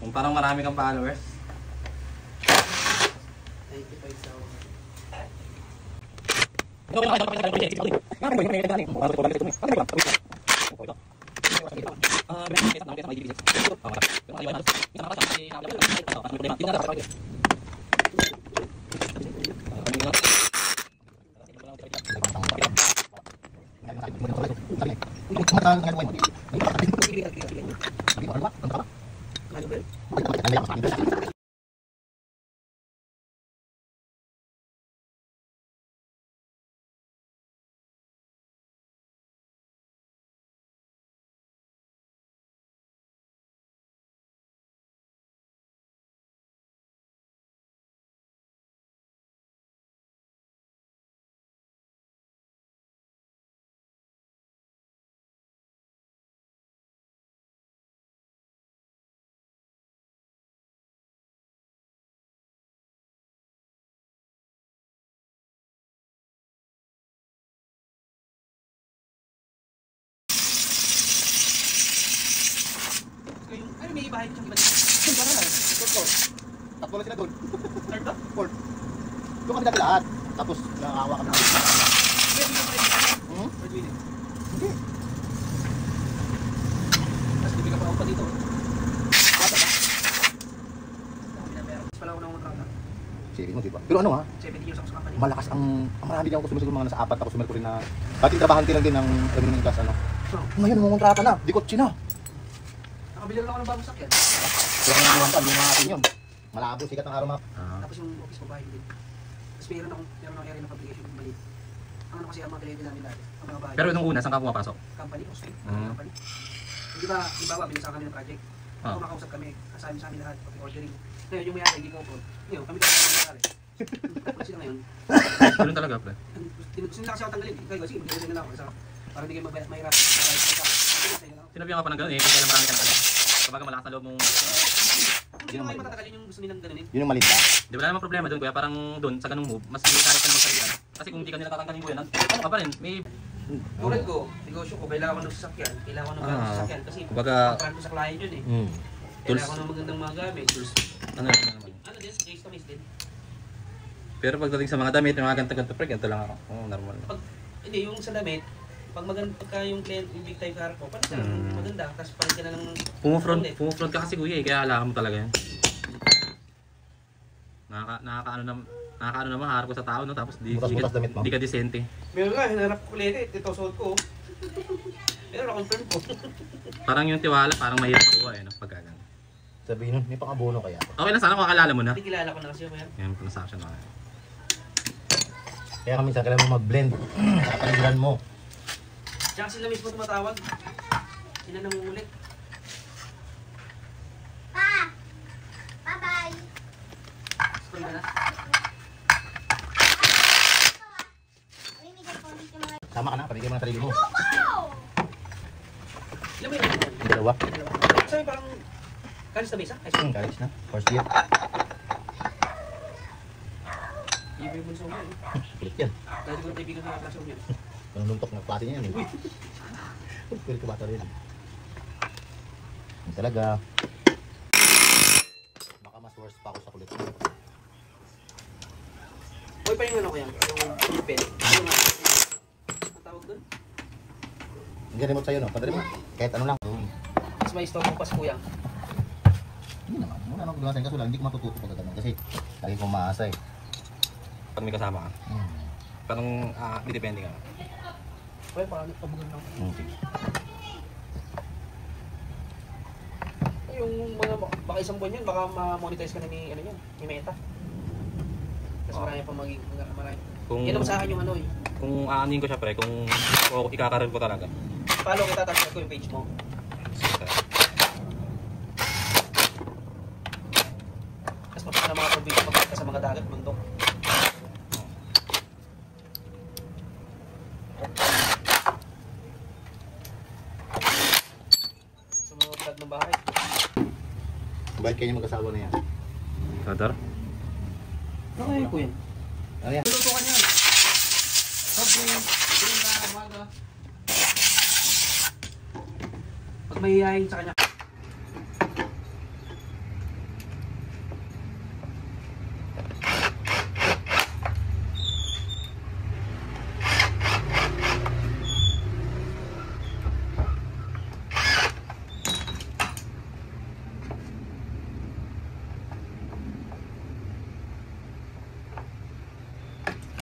Kung parang marami kang followers. 95. May bahay ko siyang iba dito. Para na. Tatlo lang sila doon. Third ba? Fourth. Doon kami dati lahat. Tapos nakakawa kami. Pwede yung pwede. Pwede yun. Hindi. Tapos bibigyan pa ako pa dito. Bata pa. Mas pala ako ng kontrata. Sige mo, diba? Pero ano ha? 70 years ako sa company. Malakas ang marami din ako customer siguro mga nasa 4 tapos sumer ko rin na dating trabahan lang din ng Eminent Class ano. Ngayon mga kontrata na. Di kotse na. Nakabili lang ako ng bagong sakyan. Kaya nga naman pa, hindi natin yun. Malabo, sikat ng araw map. Tapos yung office ko bahay din. Tapos meron akong area ng publication ng maliit. Ang ano kasi ang mga kliyente namin dati, ang mga bahay. Pero nung una, saan ka pumapasok? Company, Australia. Company. Di ba, binasa kami ng project. Kung makausap kami, kasama sa amin lahat, pag-ordering. Ngayon, yung mayari, hindi ko po. Ngayon, kami talaga ng mayari. Tapos sila ngayon. Ganun talaga, pre. Gusto nila kasi ako tanggalin. Kaya sige, mag-ordering na lang ako. Para hindi kayo mahirap. Sinabi nga pa ng gano'n eh, kung kailan marami ka na talaga. Kapag malakas na loob mong... Yun yung matatagal yun yung gusto nilang gano'n eh. Yun yung maliit ba? Di ba naman problema doon kuya, parang doon sa ganung move, mas hindi kaya ka na magsalitan. Kasi kung hindi ka nila tatanggalin ko yan, ano ka pa rin, may... Tulad ko, negosyo ko, kailangan ko ng sasakyan, kailangan ko ng bagong sasakyan. Kasi pagkaan ko sa client yun eh. Kailangan ko ng magandang mga gamit, tools. Ano naman? Ano din, customize din. Pero pagdating sa mga damit, yung mga ganito-ganito, pre, ganito lang ako. Oo, normal. Hindi, yung sa damit, pag maganda pagka yung client, yung big time car ko, parang siya maganda, tapos parang ka na ng... Pumufront ka kasi kuya eh, kaya alam mo talaga yan. Nakakaano naman, harap ko sa tao, no? Tapos di ka disente. Meron nga, hinarap ko ulit eh, ito suot ko. Pero na-confirm ko. Parang yung tiwala, parang mahirap ko eh, no? Pagkagan. Sabihin nun, may pang-abono kaya. Okay lang sana kung akalala mo na. Hindi kilala ko na kasi ako yan. Yan, transaction na. Kaya kami kailangan mo mag-blend. Nakapaligiran mo. Tsaka sila mismo tumatawag. Sila nangungulit. Pa! Bye-bye! School ka na? Tama ka na, paligyan mo na sarili mo. Ilan mo yun? Yung dalawa? Sabi parang... College na ba isa? College na. First year. Iba yung bunso mo yun. Kulit yan. Dahil ko natibigan sa classroom yan. Anong luntok na klase niya yan eh. Kulit ka bata rin. Yung talaga. Baka mas worse pa ako sa kulit mo. Uy pa yung ano ko yan? Yung pen. Yung ang tawag doon? Hindi remote sa'yo no? Padali mo. Kahit ano lang. Mas may store mo pas kuya. Hindi naman. Muna naman gagawa sa'yo. Kaso lang hindi ko matututo pag gano'n. Kasi lagi kong maasa eh. Pag may kasama ka. Parang depende ka. Uy parang pabugan lang. Yung mga baka isang buwan yan, baka ma-monetize ka na ni, ano yan, ni Meta. Kasi marami pa maging, marami. Yan naman sa akin yung ano eh. Kung aanin ko siya pre, kung ikakaroon ko talaga. Follow kita, tapos ko yung page mo. Tapos mapos na mga probinsya, mapos ka sa mga dagat, bundok. Sa mga vlog ng bahay. Bakit kayo mag-asawa na yan? Tatar? Nakaya ko yan. Ano yan? Luto ka niyan. Okay, umaga. Pag mahihayin sa kanya